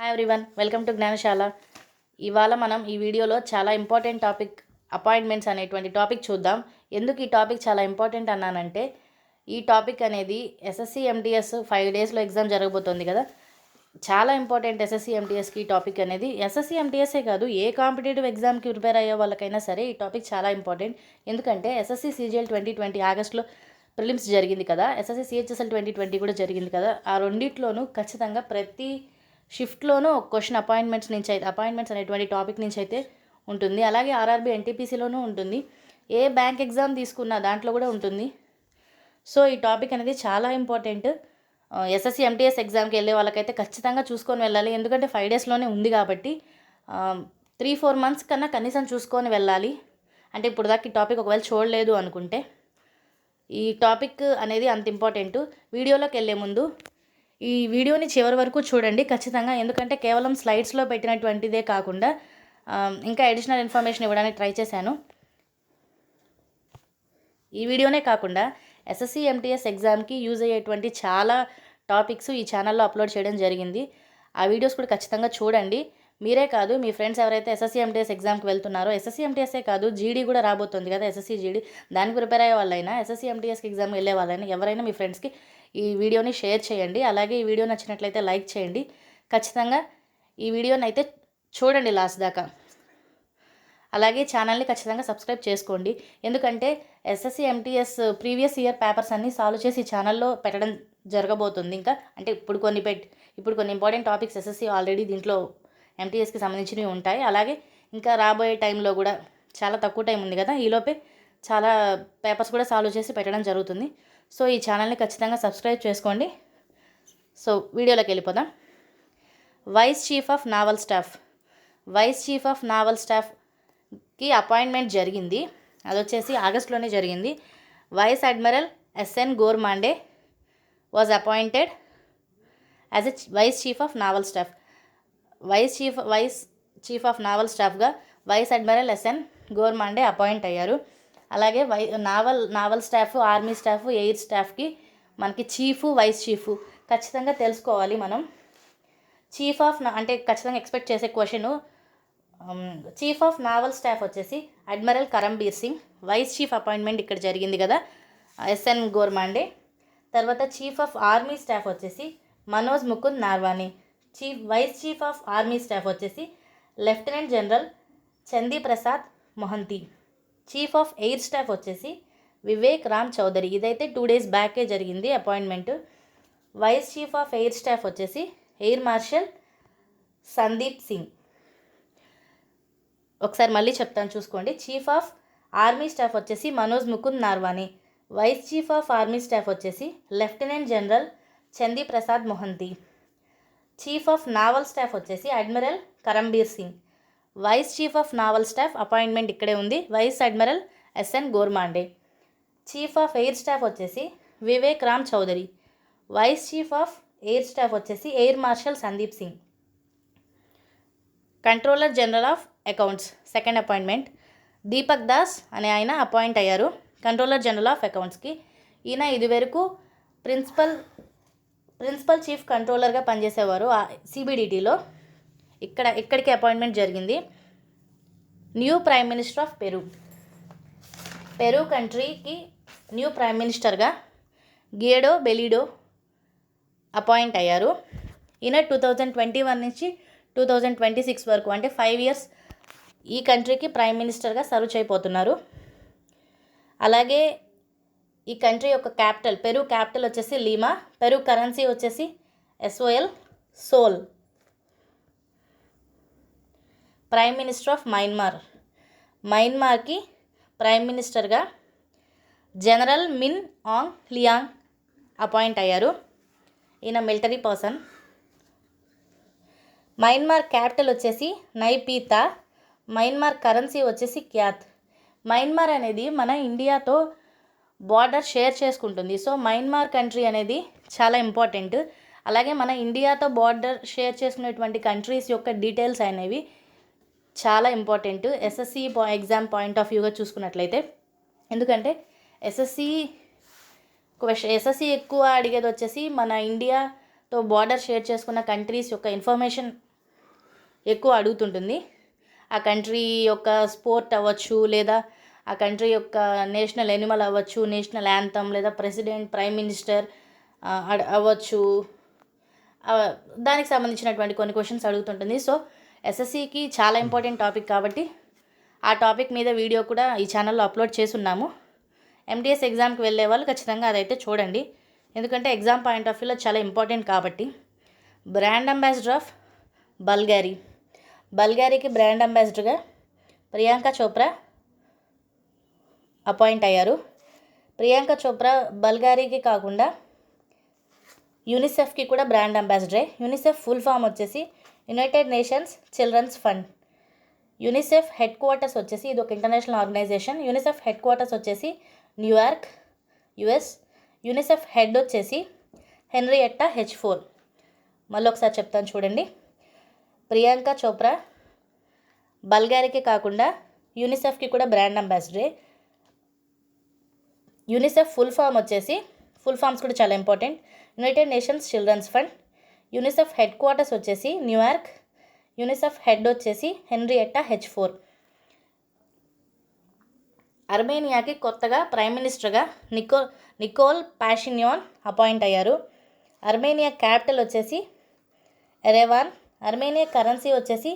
Hi everyone, welcome to Gnanasala. ఇవాళ మనం ఈ వీడియోలో చాలా ఇంపార్టెంట్ టాపిక్ అపాయింట్మెంట్స్ అనేటువంటి టాపిక్ చూద్దాం. ఎందుకు ఈ టాపిక్ చాలా ఇంపార్టెంట్ అన్నానంటే, ఈ టాపిక్ అనేది ఎస్ఎస్సి ఎంటీఎస్ 5 డేస్లో ఎగ్జామ్ జరగబోతోంది కదా. చాలా ఇంపార్టెంట్ ఎస్ఎస్సి ఎంటీఎస్కి ఈ టాపిక్ అనేది. ఎస్ఎస్సి ఎంటీఎస్ఏ కాదు, ఏ కాంపిటేటివ్ ఎగ్జామ్కి ప్రిపేర్ అయ్యే వాళ్ళకైనా సరే ఈ టాపిక్ చాలా ఇంపార్టెంట్. ఎందుకంటే ఎస్ఎస్సి సిజిఎల్ 2020 ఆగస్టులో ప్రిలిమ్స్ జరిగింది కదా, ఎస్ఎస్సి సిహెచ్ఎస్ఎల్ 2020 కూడా జరిగింది కదా. ఆ రెండిట్లోనూ ఖచ్చితంగా ప్రతి షిఫ్ట్లోనూ ఒక క్వశ్చన్ అపాయింట్మెంట్స్ అనేటువంటి టాపిక్ నుంచి అయితే ఉంటుంది. అలాగే ఆర్ఆర్బీ ఎన్టీపీసీలోనూ ఉంటుంది. ఏ బ్యాంక్ ఎగ్జామ్ తీసుకున్నా దాంట్లో కూడా ఉంటుంది. సో ఈ టాపిక్ అనేది చాలా ఇంపార్టెంట్. ఎస్ఎస్సి ఎంటీఎస్ ఎగ్జామ్కి వెళ్ళే వాళ్ళకైతే ఖచ్చితంగా చూసుకొని వెళ్ళాలి. ఎందుకంటే 5 డేస్లోనే ఉంది కాబట్టి 3-4 మంత్స్ కన్నా కనీసం చూసుకొని వెళ్ళాలి. అంటే ఇప్పుడు దాకా ఈ టాపిక్ ఒకవేళ చూడలేదు అనుకుంటే, ఈ టాపిక్ అనేది అంత ఇంపార్టెంట్. వీడియోలోకి వెళ్ళే ముందు ఈ వీడియోని చివరి వరకు చూడండి ఖచ్చితంగా. ఎందుకంటే కేవలం స్లైడ్స్లో పెట్టినటువంటిదే కాకుండా ఇంకా అడిషనల్ ఇన్ఫర్మేషన్ ఇవ్వడానికి ట్రై చేశాను. ఈ వీడియోనే కాకుండా ఎస్ఎస్సి ఎంటీఎస్ ఎగ్జామ్కి యూజ్ అయ్యేటువంటి చాలా టాపిక్స్ ఈ ఛానల్లో అప్లోడ్ చేయడం జరిగింది. ఆ వీడియోస్ కూడా ఖచ్చితంగా చూడండి. మీరే కాదు, మీ ఫ్రెండ్స్ ఎవరైతే ఎస్ఎస్సి ఎంటీఎస్ ఎగ్జామ్కి వెళ్తున్నారో, ఎస్ఎస్సి ఎంటీఎస్ఏ కాదు జీడీ కూడా రాబోతుంది కదా, ఎస్ఎస్సి జీడీ, దానికి ప్రిపేర్ అయ్యే వాళ్ళైనా ఎస్ఎస్సి ఎంటీఎస్కి ఎగ్జామ్కి వెళ్ళే వాళ్ళైనా ఎవరైనా మీ ఫ్రెండ్స్కి ఈ వీడియోని షేర్ చేయండి. అలాగే ఈ వీడియో నచ్చినట్లయితే లైక్ చేయండి. ఖచ్చితంగా ఈ వీడియోని అయితే చూడండి లాస్ట్ దాకా. అలాగే ఛానల్ని ఖచ్చితంగా సబ్స్క్రైబ్ చేసుకోండి. ఎందుకంటే SSC MTS previous year papers అన్నీ సాల్వ్ చేసి ఛానల్లో పెట్టడం జరగబోతుంది. ఇంకా అంటే ఇప్పుడు కొన్ని ఇంపార్టెంట్ టాపిక్స్ ఎస్ఎస్సి ఆల్రెడీ దీంట్లో ఎంటీఎస్కి సంబంధించినవి ఉంటాయి. అలాగే ఇంకా రాబోయే టైంలో కూడా చాలా తక్కువ టైం ఉంది కదా, ఈలోపే చాలా పేపర్స్ కూడా సాల్వ్ చేసి పెట్టడం జరుగుతుంది. సో ఈ ఛానల్ని ఖచ్చితంగా సబ్స్క్రైబ్ చేసుకోండి. సో వీడియోలోకి వెళ్ళిపోదాం. వైస్ చీఫ్ ఆఫ్ నావల్ స్టాఫ్కి అపాయింట్మెంట్ జరిగింది. అది వచ్చేసి ఆగస్టులోనే జరిగింది. Vice admiral SN Ghormade was appointed as a vice chief of naval staff. Vice chief of naval స్టాఫ్గా vice admiral SN Ghormade appoint అయ్యారు. అలాగే naval staff, army staff, air స్టాఫ్కి మనకి చీఫ్, వైస్ చీఫ్ ఖచ్చితంగా తెలుసుకోవాలి మనం. చీఫ్ ఆఫ్ అంటే ఖచ్చితంగా ఎక్స్పెక్ట్ చేసే question, chief of naval staff వచ్చేసి admiral Karambir Singh. Vice chief appointment ఇక్కడ జరిగింది కదా, ఎస్ఎన్ గోర్మాండే. తర్వాత చీఫ్ ఆఫ్ ఆర్మీ స్టాఫ్ వచ్చేసి Manoj Mukund Naravane. Vice chief of army staff వచ్చేసి lieutenant general Chandi Prasad Mohanty. Chief of air staff వచ్చేసి వివేక్ రామ్ చౌదరి. ఇదైతే 2 డేస్ బ్యాకే జరిగింది appointment. Vice chief of air staff వచ్చేసి ఎయిర్ మార్షల్ సందీప్ సింగ్. ఒకసారి మళ్ళీ చెప్తాను చూసుకోండి. చీఫ్ ఆఫ్ ఆర్మీ స్టాఫ్ వచ్చేసి Manoj Mukund Naravane. Vice chief of army staff వచ్చేసి lieutenant general Chandi Prasad Mohanty. Chief of naval staff వచ్చేసి admiral Karambir Singh. Vice chief of naval staff appointment ఇక్కడే ఉంది, vice admiral SN Ghormade. Chief of air staff వచ్చేసి Vivek Ram Chaudhari. Vice chief of air staff వచ్చేసి air marshal Sandeep Singh. Controller general of accounts second appointment Deepak Das అనే ఆయన appoint అయ్యారు controller general of అకౌంట్స్కి. ఈయన ఇదివరకు principal chief కంట్రోలర్గా పనిచేసేవారు సిబిడిటీలో. ఇక్కడికి అపాయింట్మెంట్ జరిగింది. New prime minister of Peru కంట్రీకి న్యూ ప్రైమ్ మినిస్టర్గా గియడో బెలిడో అపాయింట్ అయ్యారు. ఈయన 2021 నుంచి 2026 వరకు అంటే 5 ఇయర్స్ ఈ కంట్రీకి ప్రైమ్ మినిస్టర్గా సర్వ్ చేయబోతున్నారు. అలాగే ఈ కంట్రీ యొక్క క్యాపిటల్, పెరు క్యాపిటల్ వచ్చేసి లీమా. పెరు కరెన్సీ వచ్చేసి సోల్. ప్రైమ్ మినిస్టర్ ఆఫ్ మయన్మార్కి ప్రైమ్ మినిస్టర్గా general Min Aung Hlaing appoint అయ్యారు. ఈయన మిలిటరీ పర్సన్. మయన్మార్ క్యాపిటల్ వచ్చేసి నైపీతా. మయన్మార్ కరెన్సీ వచ్చేసి క్యాత్. మయన్మార్ అనేది మన ఇండియాతో బార్డర్ షేర్ చేసుకుంటుంది. సో మయన్మార్ కంట్రీ అనేది చాలా ఇంపార్టెంట్. అలాగే మన ఇండియాతో బార్డర్ షేర్ చేసుకునేటువంటి కంట్రీస్ యొక్క డీటెయిల్స్ అనేవి చాలా important SSC exam point of వ్యూగా చూసుకున్నట్లయితే. ఎందుకంటే ఎస్ఎస్సి ఎక్కువ అడిగేది వచ్చేసి మన ఇండియాతో బార్డర్ షేర్ చేసుకున్న కంట్రీస్ యొక్క ఇన్ఫర్మేషన్ ఎక్కువ అడుగుతుంటుంది. ఆ కంట్రీ యొక్క స్పోర్ట్ అవ్వచ్చు, లేదా ఆ కంట్రీ యొక్క నేషనల్ ఎనిమల్ అవ్వచ్చు, నేషనల్ యాంథమ్, లేదా ప్రెసిడెంట్, ప్రైమ్ మినిస్టర్ అవ్వచ్చు, దానికి సంబంధించినటువంటి కొన్ని క్వశ్చన్స్ అడుగుతుంటుంది. సో ఎస్ఎస్సికి చాలా ఇంపార్టెంట్ టాపిక్ కాబట్టి ఆ టాపిక్ మీద వీడియో కూడా ఈ ఛానల్లో అప్లోడ్ చేసున్నాము. ఎంటీఎస్ ఎగ్జామ్కి వెళ్ళే వాళ్ళు ఖచ్చితంగా అదైతే చూడండి, ఎందుకంటే ఎగ్జామ్ పాయింట్ ఆఫ్ వ్యూలో చాలా ఇంపార్టెంట్ కాబట్టి. బ్రాండ్ అంబాసిడర్ ఆఫ్ బల్గారీకి బ్రాండ్ అంబాసిడర్గా ప్రియాంక చోప్రా అపాయింట్ అయ్యారు. ప్రియాంక చోప్రా బల్గారీకి కాకుండా యూనిసెఫ్కి కూడా బ్రాండ్ అంబాసిడరే. యూనిసెఫ్ ఫుల్ ఫామ్ వచ్చేసి united nations children's fund. UNICEF headquarters వచ్చేసి, ఇది ఒక international organisation. UNICEF headquarters వచ్చేసి న్యూయార్క్, యుఎస్. యూనిసెఫ్ హెడ్ వచ్చేసి హెన్రియట్టా H4. మళ్ళీ ఒకసారి చెప్తాను చూడండి. ప్రియాంక చోప్రా బల్గారీకి కాకుండా యూనిసెఫ్కి కూడా బ్రాండ్ అంబాసిడరే. యూనిసెఫ్ ఫుల్ ఫామ్స్ కూడా చాలా important. United nations children's fund. UNICEF headquarters వచ్చేసి న్యూయార్క్. యూనిసెఫ్ హెడ్ వచ్చేసి హెన్రియట్టా H4. అర్మేనియాకి కొత్తగా ప్రైమ్ మినిస్టర్గా నికోల్ పాషిన్యాన్ అపాయింట్ అయ్యారు. అర్మేనియా క్యాపిటల్ వచ్చేసి ఎరెవాన్. అర్మేనియా కరెన్సీ వచ్చేసి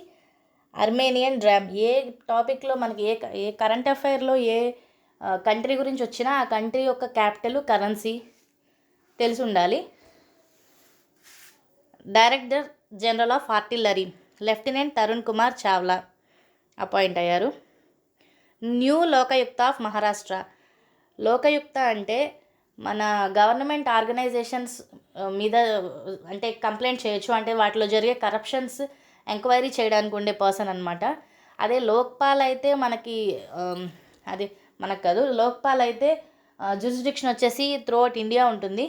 అర్మేనియన్ డ్రామ్. ఏ టాపిక్లో మనకి ఏ కరెంట్ అఫైర్లో ఏ కంట్రీ గురించి వచ్చినా ఆ కంట్రీ యొక్క క్యాపిటల్, కరెన్సీ తెలిసి ఉండాలి. Director general of artillery lieutenant Tarun Kumar Chawla appoint అయ్యారు. New Lokayukta of Maharashtra. లోకయుక్త అంటే మన గవర్నమెంట్ ఆర్గనైజేషన్స్ మీద అంటే కంప్లైంట్ చేయొచ్చు, అంటే వాటిలో జరిగే కరప్షన్స్ ఎంక్వైరీ చేయడానికి ఉండే పర్సన్ అనమాట. అదే లోక్పాల్ అయితే మనకు కాదు. లోక్పాల్ అయితే జ్యూరిస్డిక్షన్ వచ్చేసి త్రూఅవుట్ ఇండియా ఉంటుంది.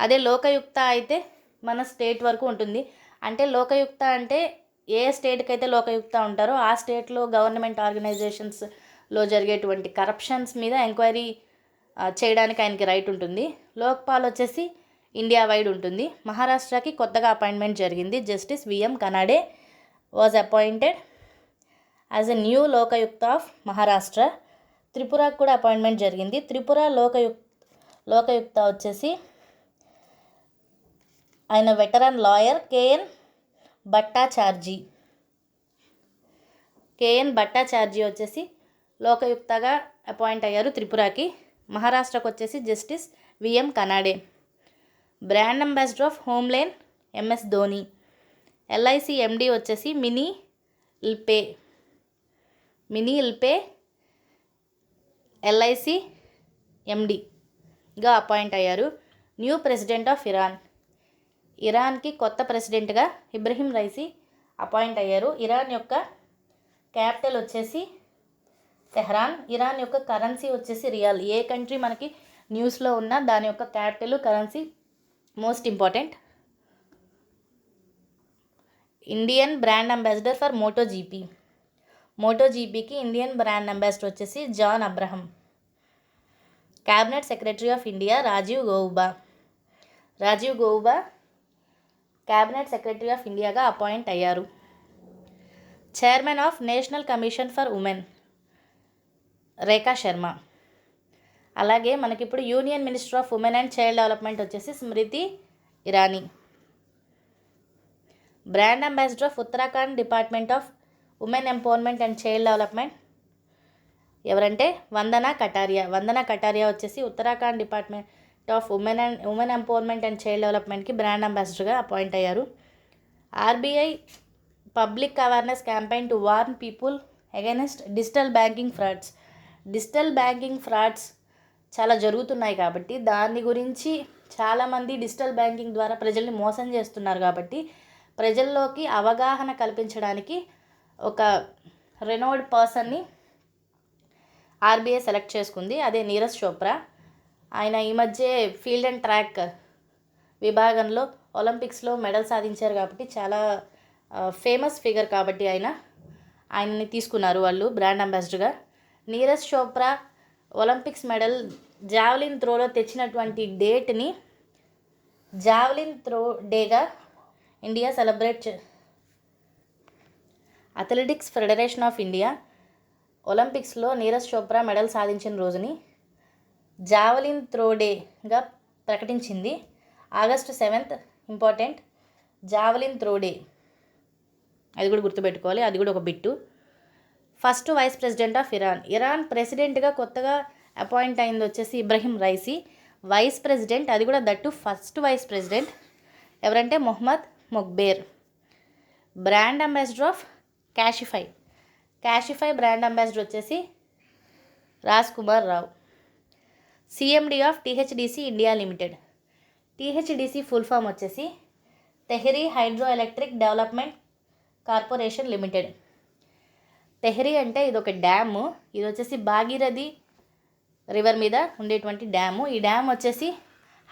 అదే లోకయుక్త అయితే మన స్టేట్ వరకు ఉంటుంది. అంటే లోకయుక్త అంటే ఏ స్టేట్కి అయితే లోకయుక్త ఉంటారో ఆ స్టేట్లో గవర్నమెంట్ ఆర్గనైజేషన్స్లో జరిగేటువంటి కరప్షన్స్ మీద ఎంక్వైరీ చేయడానికి ఆయనకి రైట్ ఉంటుంది. లోక్పాల్ వచ్చేసి ఇండియా వైడ్ ఉంటుంది. మహారాష్ట్రకి కొత్తగా అపాయింట్మెంట్ జరిగింది. Justice VM Kanade was appointed as a new Lokayukta of Maharashtra. త్రిపురకు కూడా అపాయింట్మెంట్ జరిగింది. త్రిపుర లోకయుక్త వచ్చేసి ఆయన వెటరన్ లాయర్ కేఎన్ భట్టాచార్జీ వచ్చేసి లోకయుక్తగా అపాయింట్ అయ్యారు త్రిపురకి. మహారాష్ట్రకు వచ్చేసి justice VM Kanade. Brand ambassador of HomeLane MS Dhoni. LIC MD వచ్చేసి మినీ ఇల్పే ఎల్ఐసి ఎండిగా అపాయింట్ అయ్యారు. న్యూ ప్రెసిడెంట్ ఆఫ్ ఇరాన్కి కొత్త ప్రెసిడెంట్గా ఇబ్రహీం రైసీ అపాయింట్ అయ్యారు. ఇరాన్ యొక్క క్యాపిటల్ వచ్చేసి తెహ్రాన్. ఇరాన్ యొక్క కరెన్సీ వచ్చేసి రియాల్. ఏ కంట్రీ మనకి న్యూస్లో ఉన్నా దాని యొక్క capital, currency most important. Indian brand ambassador for మోటోజీపీకి ఇండియన్ బ్రాండ్ అంబాసిడర్ వచ్చేసి John Abraham. Cabinet secretary of India Rajiv Gauba cabinet secretary of ఇండియాగా అపాయింట్ అయ్యారు. Chairman of national commission for women Rekha Sharma. అలాగే మనకిప్పుడు union minister of women and child development వచ్చేసి Smriti Irani. Brand ambassador of Uttarakhand department of women empowerment and child development ఎవరంటే వందనా కటారియా వచ్చేసి Uttarakhand department of women empowerment and child డెవలప్మెంట్కి brand అంబాసిడర్గా appoint అయ్యారు. RBI public awareness campaign to warn people against digital banking frauds చాలా జరుగుతున్నాయి కాబట్టి దాని గురించి చాలామంది డిజిటల్ బ్యాంకింగ్ ద్వారా ప్రజల్ని మోసం చేస్తున్నారు కాబట్టి ప్రజల్లోకి అవగాహన కల్పించడానికి ఒక రెనోడ్ పర్సన్ని ఆర్బీఐ సెలెక్ట్ చేసుకుంది. అదే నీరజ్ చోప్రా. ఆయన ఈ మధ్య ఫీల్డ్ అండ్ ట్రాక్ విభాగంలో ఒలింపిక్స్లో మెడల్ సాధించారు కాబట్టి చాలా ఫేమస్ ఫిగర్ కాబట్టి ఆయనని తీసుకున్నారు వాళ్ళు బ్రాండ్ అంబాసిడర్గా. Neeraj Chopra Olympics medal javelin త్రోలో తెచ్చినటువంటి డేట్ని జావెలిన్ త్రో డేగా India celebrate athletics federation of India ఒలింపిక్స్లో నీరజ్ చోప్రా మెడల్ సాధించిన రోజుని జావలిన్ త్రో డేగా ప్రకటించింది. August 7th important javelin throw day, అది కూడా గుర్తుపెట్టుకోవాలి, అది కూడా ఒక bit. First vice president of Iran ప్రెసిడెంట్గా కొత్తగా అపాయింట్ అయింది వచ్చేసి ఇబ్రహీం రైసీ. వైస్ ప్రెసిడెంట్, అది కూడా దట్టు ఫస్ట్ వైస్ ప్రెసిడెంట్ ఎవరంటే Mohammad Mokhber. Brand ambassador of Cashify brand ambassador వచ్చేసి Raj Kumar Rao. CMD of THDC India limited. THDC full form వచ్చేసి Tehri hydro electric development corporation limited. Tehri అంటే ఇది ఒక డ్యాము, ఇది వచ్చేసి భాగీరథి రివర్ మీద ఉండేటువంటి డ్యాము. ఈ డ్యామ్ వచ్చేసి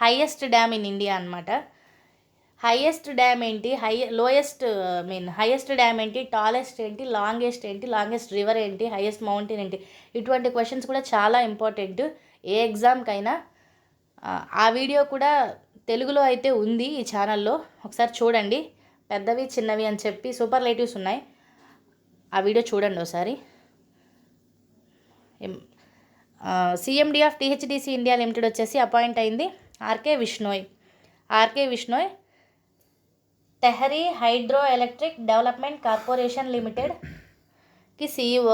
హైయెస్ట్ డ్యామ్ ఇన్ ఇండియా అనమాట. హైయెస్ట్ డ్యామ్ ఏంటి, హైయెస్ట్ డ్యామ్ ఏంటి, టాలెస్ట్ ఏంటి, లాంగెస్ట్ రివర్ ఏంటి, హైయెస్ట్ మౌంటైన్ ఏంటి, ఇటువంటి క్వశ్చన్స్ కూడా చాలా ఇంపార్టెంట్ ఏ ఎగ్జామ్కైనా. ఆ వీడియో కూడా తెలుగులో అయితే ఉంది ఈ ఛానల్లో, ఒకసారి చూడండి. పెద్దవి చిన్నవి అని చెప్పి సూపర్లేటివ్స్ ఉన్నాయి, ఆ వీడియో చూడండి ఒకసారి. CMD of THDC India limited వచ్చేసి అపాయింట్ అయింది RK Vishnoi. Tehri hydro electric development corporation లిమిటెడ్కి సిఇఓ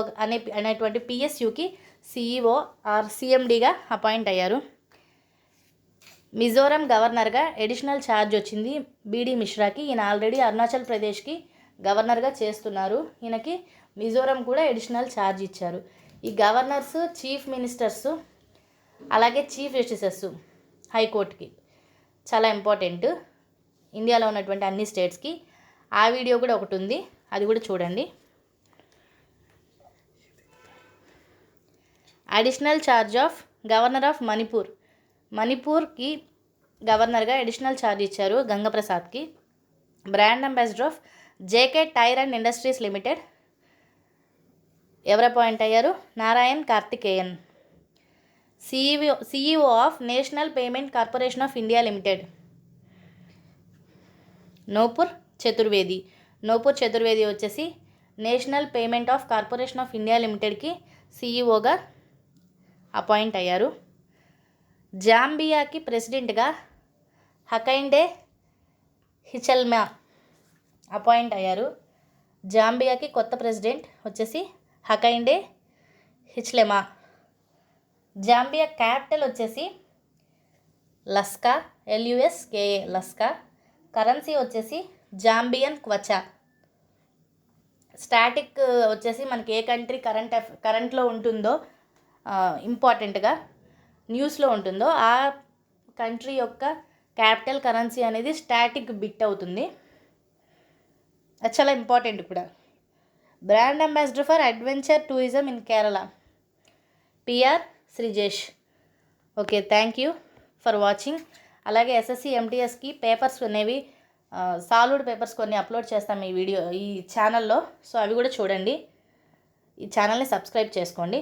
అనేటువంటి పిఎస్యుకి సిఇఓ ఆర్ సిఎండిగా అపాయింట్ అయ్యారు. మిజోరం గవర్నర్గా అడిషనల్ ఛార్జ్ వచ్చింది బీడీ మిశ్రాకి. ఈయన ఆల్రెడీ అరుణాచల్ ప్రదేశ్కి గవర్నర్గా చేస్తున్నారు, ఈయనకి మిజోరం కూడా అడిషనల్ ఛార్జ్ ఇచ్చారు. ఈ గవర్నర్స్, చీఫ్ మినిస్టర్స్, అలాగే చీఫ్ జస్టిసెస్ హైకోర్టుకి చాలా ఇంపార్టెంట్ ఇండియాలో ఉన్నటువంటి అన్ని స్టేట్స్కి. ఆ వీడియో కూడా ఒకటి ఉంది, అది కూడా చూడండి. Additional charge of governor of మణిపూర్కి గవర్నర్గా అడిషనల్ ఛార్జ్ ఇచ్చారు గంగప్రసాద్కి. Brand ambassador of JK tyre and industries limited ఎవరు అపాయింట్ అయ్యారు, Narain Karthikeyan. CEO of national payment corporation of India limited Nupur Chaturvedi వచ్చేసి national payment of corporation of India లిమిటెడ్కి సిఇఓగా అపాయింట్ అయ్యారు. జాంబియాకి ప్రెసిడెంట్గా హకైండే హిచెల్మా అపాయింట్ అయ్యారు. జాంబియాకి కొత్త ప్రెసిడెంట్ వచ్చేసి హకైండే హిచ్లెమా. జాంబియా క్యాపిటల్ వచ్చేసి లస్కా, LUSKA లస్కా. కరెన్సీ వచ్చేసి జాంబియన్ క్వచా. స్టాటిక్ వచ్చేసి మనకి ఏ కంట్రీ కరెంట్లో ఉంటుందో, ఇంపార్టెంట్గా న్యూస్లో ఉంటుందో ఆ కంట్రీ యొక్క క్యాపిటల్ కరెన్సీ అనేది స్టాటిక్ బిట్ అవుతుంది, అది చాలా ఇంపార్టెంట్ కూడా. Brand ambassador for adventure tourism in Kerala PR Sreejesh. Okay, thank you for watching. అలాగే SSC MTSకి పేపర్స్ అనేవి సాల్వ్డ్ పేపర్స్ కొన్ని అప్లోడ్ చేస్తాం ఈ ఛానల్లో, సో అవి కూడా చూడండి. ఈ ఛానల్ని సబ్స్క్రైబ్ చేసుకోండి.